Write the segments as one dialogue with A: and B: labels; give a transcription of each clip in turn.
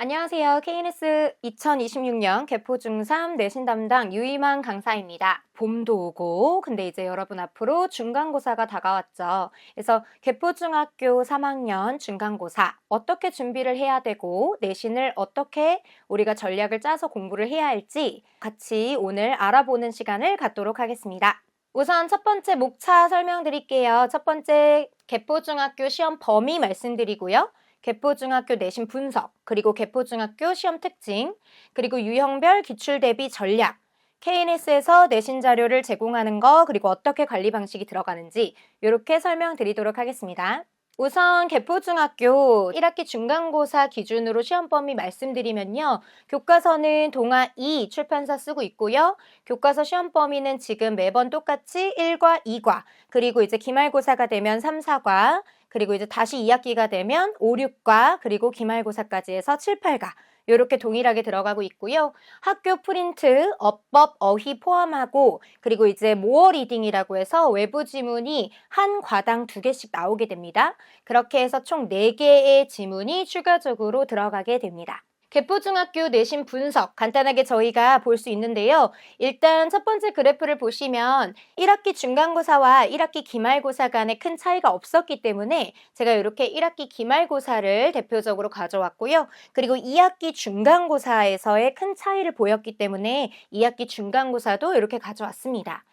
A: 안녕하세요. KNS 2026년 개포 중3 내신 담당 유이만 강사입니다. 봄도 오고, 근데 이제 여러분 앞으로 중간고사가 다가왔죠. 그래서 개포중학교 3학년 중간고사 어떻게 준비를 해야 되고, 내신을 어떻게 우리가 전략을 짜서 공부를 해야 할지 같이 오늘 알아보는 시간을 갖도록 하겠습니다. 우선 첫 번째 목차 설명드릴게요. 첫 번째 개포중학교 시험 범위 말씀드리고요. 개포중학교 내신 분석, 그리고 개포중학교 시험 특징, 그리고 유형별 기출 대비 전략, KNS에서 내신 자료를 제공하는 거, 그리고 어떻게 관리 방식이 들어가는지 이렇게 설명드리도록 하겠습니다. 우선 개포중학교 1학기 중간고사 기준으로 시험 범위 말씀드리면요. 교과서는 동아 2 출판사 쓰고 있고요. 교과서 시험 범위는 지금 매번 똑같이 1과 2과, 그리고 이제 기말고사가 되면 3, 4과, 그리고 이제 다시 2학기가 되면 5, 6과, 그리고 기말고사까지 해서 7, 8과 이렇게 동일하게 들어가고 있고요. 학교 프린트, 어법, 어휘 포함하고, 그리고 이제 모어 리딩이라고 해서 외부 지문이 한 과당 2개씩 나오게 됩니다. 그렇게 해서 총 4개의 지문이 추가적으로 들어가게 됩니다. 개포중학교 내신 분석 간단하게 저희가 볼 수 있는데요. 일단 첫 번째 그래프를 보시면 1학기 중간고사와 1학기 기말고사 간에 큰 차이가 없었기 때문에 제가 이렇게 1학기 기말고사를 대표적으로 가져왔고요. 그리고 2학기 중간고사에서의 큰 차이를 보였기 때문에 2학기 중간고사도 이렇게 가져왔습니다.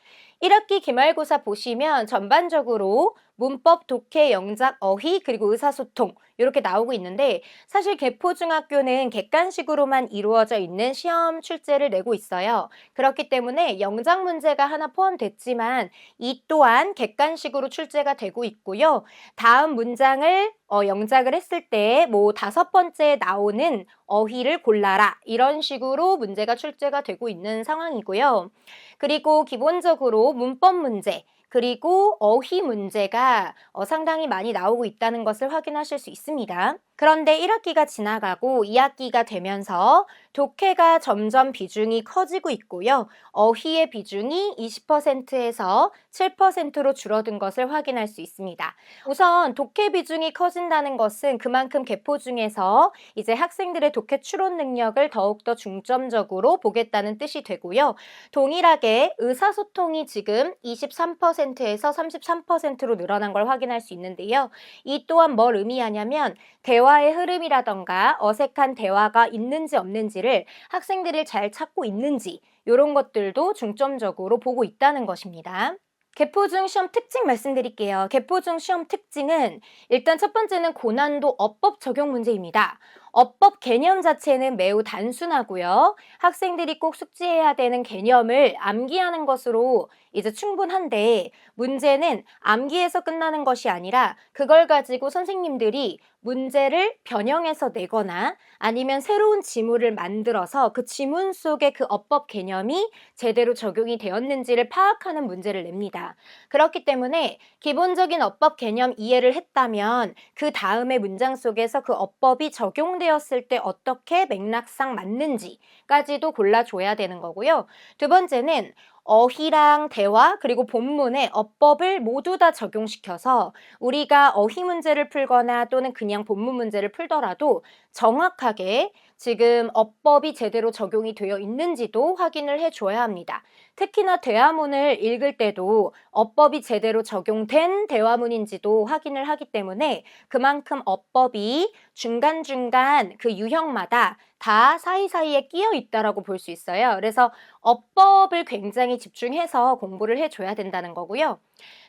A: 1학기 기말고사 보시면 전반적으로 문법, 독해, 영작, 어휘, 그리고 의사소통 이렇게 나오고 있는데 사실 개포중학교는 객관식으로만 이루어져 있는 시험 출제를 내고 있어요. 그렇기 때문에 영작 문제가 하나 포함됐지만 이 또한 객관식으로 출제가 되고 있고요. 다음 문장을 영작을 했을 때 뭐 5번째에 나오는 어휘를 골라라 이런 식으로 문제가 출제가 되고 있는 상황이고요. 그리고 기본적으로 문법 문제, 그리고 어휘 문제가 상당히 많이 나오고 있다는 것을 확인하실 수 있습니다. 그런데 1학기가 지나가고 2학기가 되면서 독해가 점점 비중이 커지고 있고요. 어휘의 비중이 20%에서 7%로 줄어든 것을 확인할 수 있습니다. 우선 독해 비중이 커진다는 것은 그만큼 개포 중에서 이제 학생들의 독해 추론 능력을 더욱더 중점적으로 보겠다는 뜻이 되고요. 동일하게 의사소통이 지금 23%에서 33%로 늘어난 걸 확인할 수 있는데요. 이 또한 뭘 의미하냐면 대화의 흐름이라던가 어색한 대화가 있는지 없는지를 학생들이 잘 찾고 있는지 이런 것들도 중점적으로 보고 있다는 것입니다. 개포중 시험 특징 말씀드릴게요. 개포중 시험 특징은 일단 첫 번째는 고난도 어법 적용 문제입니다. 어법 개념 자체는 매우 단순하고요. 학생들이 꼭 숙지해야 되는 개념을 암기하는 것으로 이제 충분한데 문제는 암기해서 끝나는 것이 아니라 그걸 가지고 선생님들이 문제를 변형해서 내거나 아니면 새로운 지문을 만들어서 그 지문 속에 그 어법 개념이 제대로 적용이 되었는지를 파악하는 문제를 냅니다. 그렇기 때문에 기본적인 어법 개념 이해를 했다면 그 다음의 문장 속에서 그 어법이 적용되었을 때 어떻게 맥락상 맞는지까지도 골라줘야 되는 거고요. 두 번째는 어휘랑 대화 그리고 본문의 어법을 모두 다 적용시켜서 우리가 어휘 문제를 풀거나 또는 그냥 본문 문제를 풀더라도 정확하게 지금 어법이 제대로 적용이 되어 있는지도 확인을 해줘야 합니다. 특히나 대화문을 읽을 때도 어법이 제대로 적용된 대화문인지도 확인을 하기 때문에 그만큼 어법이 중간중간 그 유형마다 다 사이사이에 끼어 있다라고 볼 수 있어요. 그래서 어법을 굉장히 집중해서 공부를 해줘야 된다는 거고요.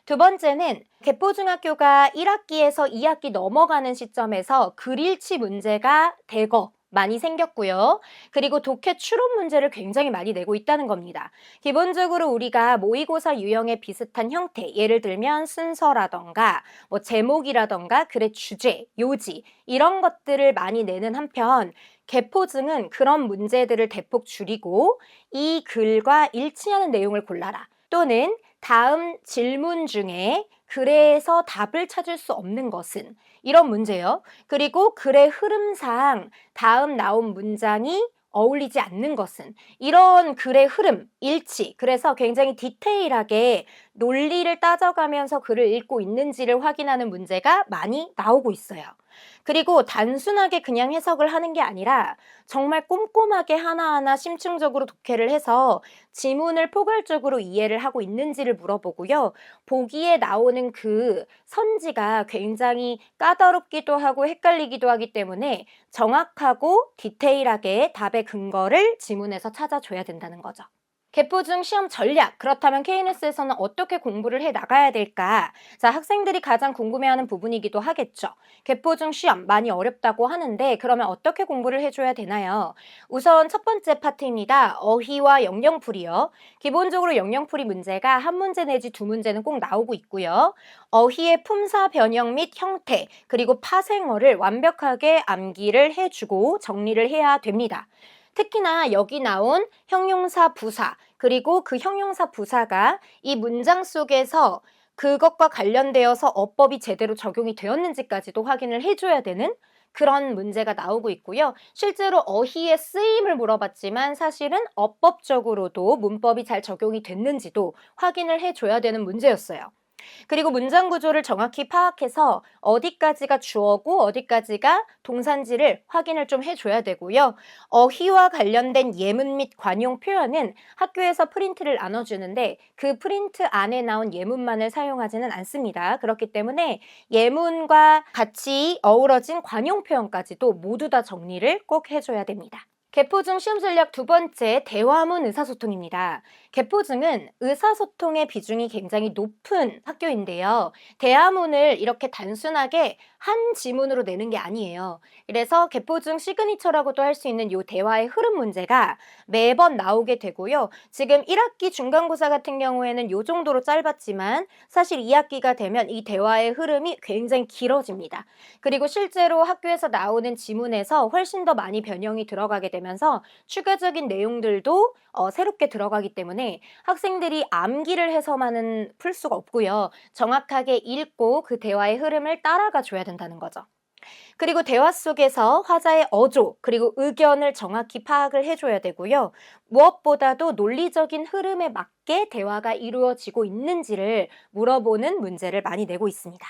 A: 두 번째는 개포중학교가 1학기에서 2학기 넘어가는 시점에서 글일치 문제가 대거 많이 생겼고요. 그리고 독해 추론 문제를 굉장히 많이 내고 있다는 겁니다. 기본적으로 우리가 모의고사 유형의 비슷한 형태, 예를 들면 순서라던가 뭐 제목이라던가 글의 주제, 요지 이런 것들을 많이 내는 한편 개포증은 그런 문제들을 대폭 줄이고 이 글과 일치하는 내용을 골라라. 또는 다음 질문 중에 글에서 답을 찾을 수 없는 것은 이런 문제예요. 그리고 글의 흐름상 다음 나온 문장이 어울리지 않는 것은 이런 글의 흐름, 일치, 그래서 굉장히 디테일하게 논리를 따져가면서 글을 읽고 있는지를 확인하는 문제가 많이 나오고 있어요. 그리고 단순하게 그냥 해석을 하는 게 아니라 정말 꼼꼼하게 하나하나 심층적으로 독해를 해서 지문을 포괄적으로 이해를 하고 있는지를 물어보고요. 보기에 나오는 그 선지가 굉장히 까다롭기도 하고 헷갈리기도 하기 때문에 정확하고 디테일하게 답의 근거를 지문에서 찾아줘야 된다는 거죠. 개포중 시험 전략, 그렇다면 KNS에서는 어떻게 공부를 해 나가야 될까? 자, 학생들이 가장 궁금해하는 부분이기도 하겠죠. 개포중 시험 많이 어렵다고 하는데 그러면 어떻게 공부를 해줘야 되나요? 우선 첫 번째 파트입니다. 어휘와 영영풀이요. 기본적으로 영영풀이 문제가 한 문제 내지 두 문제는 꼭 나오고 있고요. 어휘의 품사 변형 및 형태, 그리고 파생어를 완벽하게 암기를 해주고 정리를 해야 됩니다. 특히나 여기 나온 형용사 부사, 그리고 그 형용사 부사가 이 문장 속에서 그것과 관련되어서 어법이 제대로 적용이 되었는지까지도 확인을 해줘야 되는 그런 문제가 나오고 있고요. 실제로 어휘의 쓰임을 물어봤지만 사실은 어법적으로도 문법이 잘 적용이 됐는지도 확인을 해줘야 되는 문제였어요. 그리고 문장 구조를 정확히 파악해서 어디까지가 주어고 어디까지가 동사인지를 확인을 좀 해줘야 되고요. 어휘와 관련된 예문 및 관용 표현은 학교에서 프린트를 나눠주는데 그 프린트 안에 나온 예문만을 사용하지는 않습니다. 그렇기 때문에 예문과 같이 어우러진 관용 표현까지도 모두 다 정리를 꼭 해줘야 됩니다. 개포중 시험 전략 두 번째, 대화문 의사소통입니다. 개포중은 의사소통의 비중이 굉장히 높은 학교인데요. 대화문을 이렇게 단순하게 한 지문으로 내는 게 아니에요. 그래서 개포중 시그니처라고도 할 수 있는 이 대화의 흐름 문제가 매번 나오게 되고요. 지금 1학기 중간고사 같은 경우에는 이 정도로 짧았지만 사실 2학기가 되면 이 대화의 흐름이 굉장히 길어집니다. 그리고 실제로 학교에서 나오는 지문에서 훨씬 더 많이 변형이 들어가게 되면서 추가적인 내용들도 새롭게 들어가기 때문에 학생들이 암기를 해서만은 풀 수가 없고요. 정확하게 읽고 그 대화의 흐름을 따라가 줘야 된다는 거죠. 그리고 대화 속에서 화자의 어조, 그리고 의견을 정확히 파악을 해줘야 되고요. 무엇보다도 논리적인 흐름에 맞게 대화가 이루어지고 있는지를 물어보는 문제를 많이 내고 있습니다.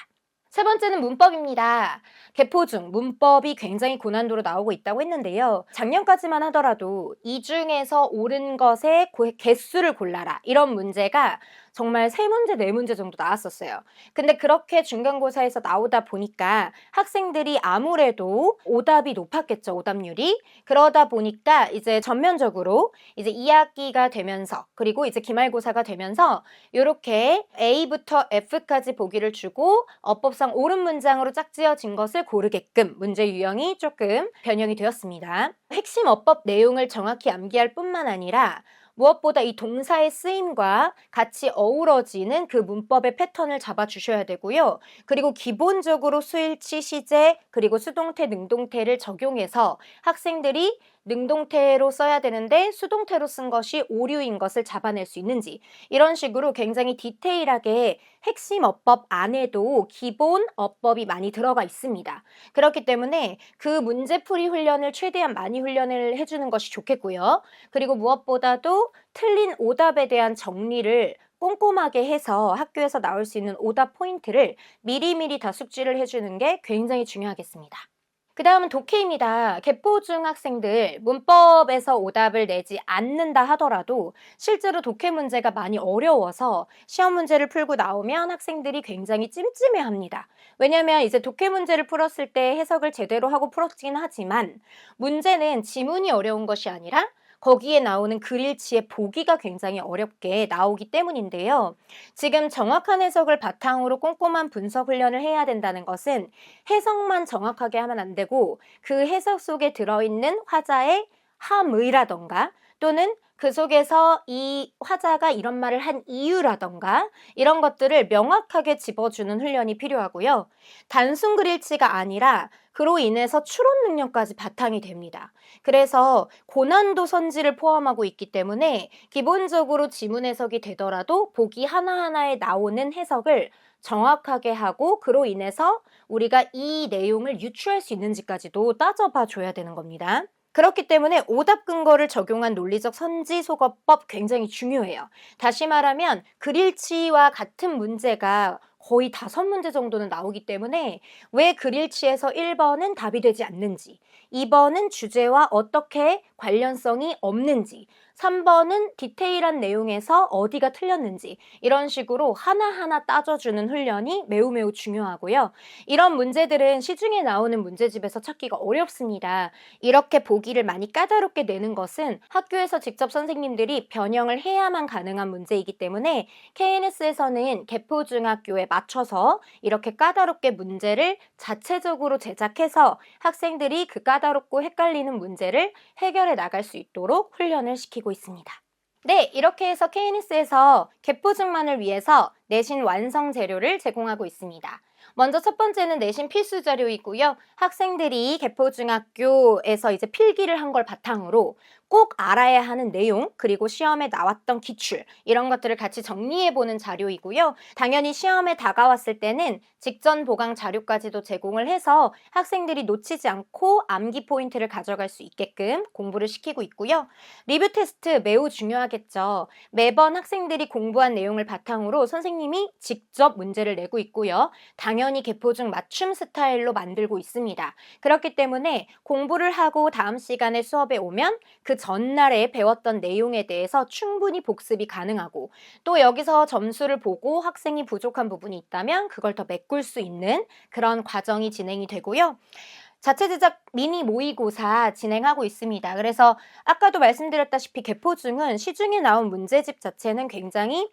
A: 세 번째는 문법입니다. 개포중 문법이 굉장히 고난도로 나오고 있다고 했는데요. 작년까지만 하더라도 이 중에서 옳은 것의 개수를 골라라. 이런 문제가 정말 3문제, 4문제 정도 나왔었어요. 근데 그렇게 중간고사에서 나오다 보니까 학생들이 아무래도 오답이 높았겠죠, 오답률이. 그러다 보니까 이제 전면적으로 이제 2학기가 되면서 그리고 이제 기말고사가 되면서 이렇게 A부터 F까지 보기를 주고 어법상 옳은 문장으로 짝지어진 것을 고르게끔 문제 유형이 조금 변형이 되었습니다. 핵심 어법 내용을 정확히 암기할 뿐만 아니라 무엇보다 이 동사의 쓰임과 같이 어우러지는 그 문법의 패턴을 잡아주셔야 되고요. 그리고 기본적으로 수일치, 시제, 그리고 수동태, 능동태를 적용해서 학생들이 능동태로 써야 되는데 수동태로 쓴 것이 오류인 것을 잡아낼 수 있는지 이런 식으로 굉장히 디테일하게 핵심 어법 안에도 기본 어법이 많이 들어가 있습니다. 그렇기 때문에 그 문제풀이 훈련을 최대한 많이 훈련을 해주는 것이 좋겠고요. 그리고 무엇보다도 틀린 오답에 대한 정리를 꼼꼼하게 해서 학교에서 나올 수 있는 오답 포인트를 미리미리 다 숙지를 해주는 게 굉장히 중요하겠습니다. 그 다음은 독해입니다. 개포중 학생들 문법에서 오답을 내지 않는다 하더라도 실제로 독해 문제가 많이 어려워서 시험 문제를 풀고 나오면 학생들이 굉장히 찜찜해합니다. 왜냐하면 이제 독해 문제를 풀었을 때 해석을 제대로 하고 풀었긴 하지만 문제는 지문이 어려운 것이 아니라 거기에 나오는 글일치의 보기가 굉장히 어렵게 나오기 때문인데요. 지금 정확한 해석을 바탕으로 꼼꼼한 분석 훈련을 해야 된다는 것은 해석만 정확하게 하면 안 되고 그 해석 속에 들어있는 화자의 함의라던가 또는 그 속에서 이 화자가 이런 말을 한 이유라던가 이런 것들을 명확하게 집어주는 훈련이 필요하고요. 단순 글일치가 아니라 그로 인해서 추론 능력까지 바탕이 됩니다. 그래서 고난도 선지를 포함하고 있기 때문에 기본적으로 지문 해석이 되더라도 보기 하나하나에 나오는 해석을 정확하게 하고 그로 인해서 우리가 이 내용을 유추할 수 있는지까지도 따져봐 줘야 되는 겁니다. 그렇기 때문에 오답 근거를 적용한 논리적 선지속어법 굉장히 중요해요. 다시 말하면 글일치와 같은 문제가 거의 5문제 정도는 나오기 때문에 왜 글일치에서 1번은 답이 되지 않는지, 2번은 주제와 어떻게 관련성이 없는지, 3번은 디테일한 내용에서 어디가 틀렸는지 이런 식으로 하나하나 따져주는 훈련이 매우 중요하고요. 이런 문제들은 시중에 나오는 문제집에서 찾기가 어렵습니다. 이렇게 보기를 많이 까다롭게 내는 것은 학교에서 직접 선생님들이 변형을 해야만 가능한 문제이기 때문에 KNS에서는 개포중학교에 맞춰서 이렇게 까다롭게 문제를 자체적으로 제작해서 학생들이 그 까다롭고 헷갈리는 문제를 해결해 나갈 수 있도록 훈련을 시키고 있습니다. 네, 이렇게 해서 KNS에서 개포중만을 위해서 내신 완성 재료를 제공하고 있습니다. 먼저 첫 번째는 내신 필수 자료이고요. 학생들이 개포중학교에서 이제 필기를 한 걸 바탕으로 꼭 알아야 하는 내용, 그리고 시험에 나왔던 기출, 이런 것들을 같이 정리해보는 자료이고요. 당연히 시험에 다가왔을 때는 직전 보강 자료까지도 제공을 해서 학생들이 놓치지 않고 암기 포인트를 가져갈 수 있게끔 공부를 시키고 있고요. 리뷰 테스트 매우 중요하겠죠. 매번 학생들이 공부한 내용을 바탕으로 선생님이 직접 문제를 내고 있고요. 당연히 개포중 맞춤 스타일로 만들고 있습니다. 그렇기 때문에 공부를 하고 다음 시간에 수업에 오면 그 전날에 배웠던 내용에 대해서 충분히 복습이 가능하고, 또 여기서 점수를 보고 학생이 부족한 부분이 있다면 그걸 더 메꿀 수 있는 그런 과정이 진행이 되고요. 자체 제작 미니 모의고사 진행하고 있습니다. 그래서 아까도 말씀드렸다시피 개포중은 시중에 나온 문제집 자체는 굉장히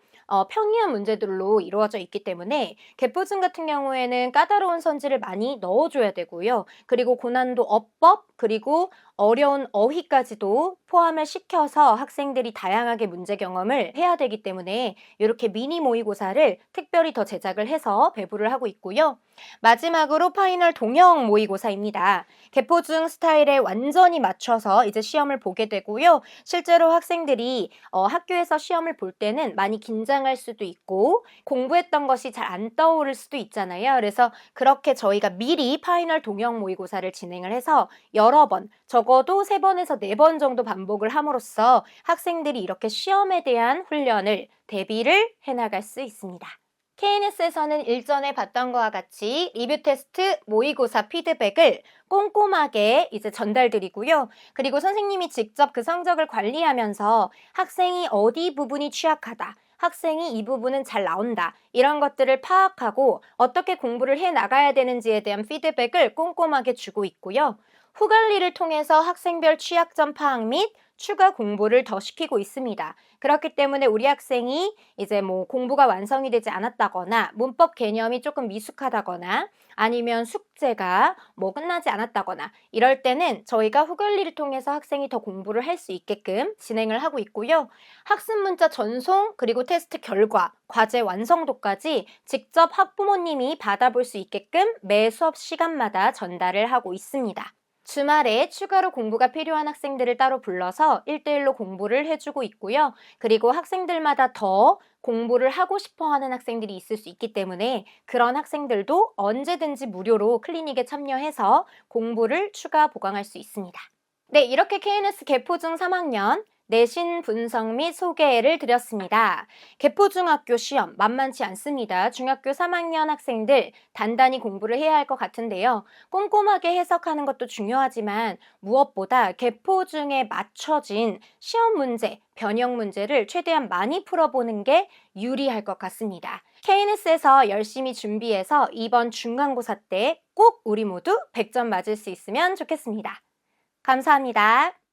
A: 평이한 문제들로 이루어져 있기 때문에 개포중 같은 경우에는 까다로운 선지를 많이 넣어줘야 되고요. 그리고 고난도 어법, 그리고 어려운 어휘까지도 포함을 시켜서 학생들이 다양하게 문제 경험을 해야 되기 때문에 이렇게 미니 모의고사를 특별히 더 제작을 해서 배부를 하고 있고요. 마지막으로 파이널 동형 모의고사입니다. 개포중 스타일에 완전히 맞춰서 이제 시험을 보게 되고요. 실제로 학생들이 학교에서 시험을 볼 때는 많이 긴장할 수도 있고 공부했던 것이 잘 안 떠오를 수도 있잖아요. 그래서 그렇게 저희가 미리 파이널 동형 모의고사를 진행을 해서 여러 번, 적어도 3번에서 4번 정도 반복을 함으로써 학생들이 이렇게 시험에 대한 훈련을, 대비를 해나갈 수 있습니다. KNS에서는 일전에 봤던 것과 같이 리뷰 테스트, 모의고사 피드백을 꼼꼼하게 이제 전달드리고요. 그리고 선생님이 직접 그 성적을 관리하면서 학생이 어디 부분이 취약하다, 학생이 이 부분은 잘 나온다, 이런 것들을 파악하고 어떻게 공부를 해 나가야 되는지에 대한 피드백을 꼼꼼하게 주고 있고요. 후관리를 통해서 학생별 취약점 파악 및 추가 공부를 더 시키고 있습니다. 그렇기 때문에 우리 학생이 이제 공부가 완성이 되지 않았다거나 문법 개념이 조금 미숙하다거나 아니면 숙제가 끝나지 않았다거나 이럴 때는 저희가 후관리를 통해서 학생이 더 공부를 할 수 있게끔 진행을 하고 있고요. 학습 문자 전송, 그리고 테스트 결과, 과제 완성도까지 직접 학부모님이 받아볼 수 있게끔 매 수업 시간마다 전달을 하고 있습니다. 주말에 추가로 공부가 필요한 학생들을 따로 불러서 1대1로 공부를 해주고 있고요. 그리고 학생들마다 더 공부를 하고 싶어하는 학생들이 있을 수 있기 때문에 그런 학생들도 언제든지 무료로 클리닉에 참여해서 공부를 추가 보강할 수 있습니다. 네, 이렇게 KNS 개포중 3학년 내신 분석 및 소개를 드렸습니다. 개포중학교 시험 만만치 않습니다. 중학교 3학년 학생들 단단히 공부를 해야 할 것 같은데요. 꼼꼼하게 해석하는 것도 중요하지만 무엇보다 개포중에 맞춰진 시험 문제, 변형 문제를 최대한 많이 풀어보는 게 유리할 것 같습니다. KNS에서 열심히 준비해서 이번 중간고사 때 꼭 우리 모두 100점 맞을 수 있으면 좋겠습니다. 감사합니다.